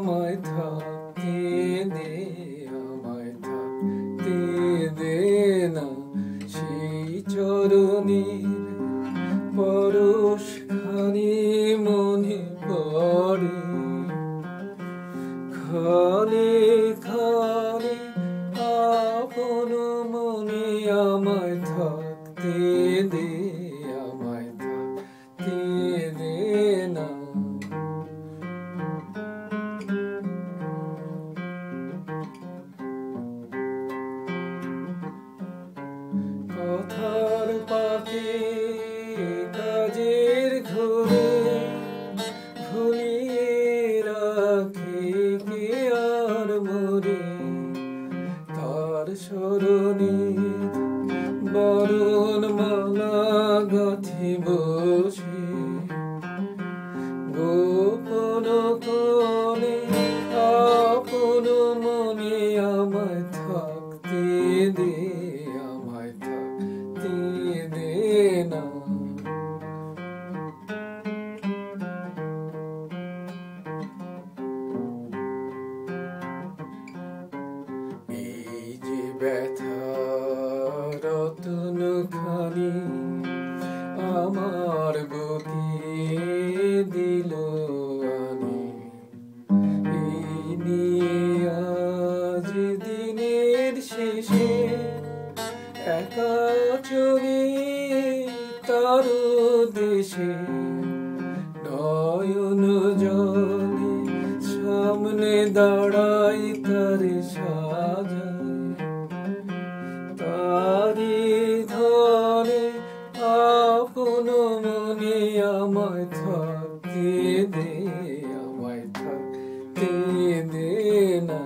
আমায় থাকতে দে, আমায় থাকতে দে না। সেই চরণের পরশ খানি মনে পড়ে, খানি খানি আপন মনে। আমায় থাকতে দে, আমায় থাকতে দে না। কথার পাখি কাজের ঘুরে ভুলিয়ে রাখে কে আর মরে। তার স্মরণে বরণ মালা গাঁথি বসে, গোপন কোণে আপন মনে। আমায় থাকতে দে, আমায় থাকতে দে না। এই যে ব্যথা রতন খানি আমার বুকে দিল আনি, এই নিয়ে আজ দিনের শেষে একা চলি তার দেশে। নয়ন জলে সামনে দাঁড়াই তার সাজায়, তারি ধরে আপন মনে। আমায় থাকতে দে, আমায় থাকতে দে না।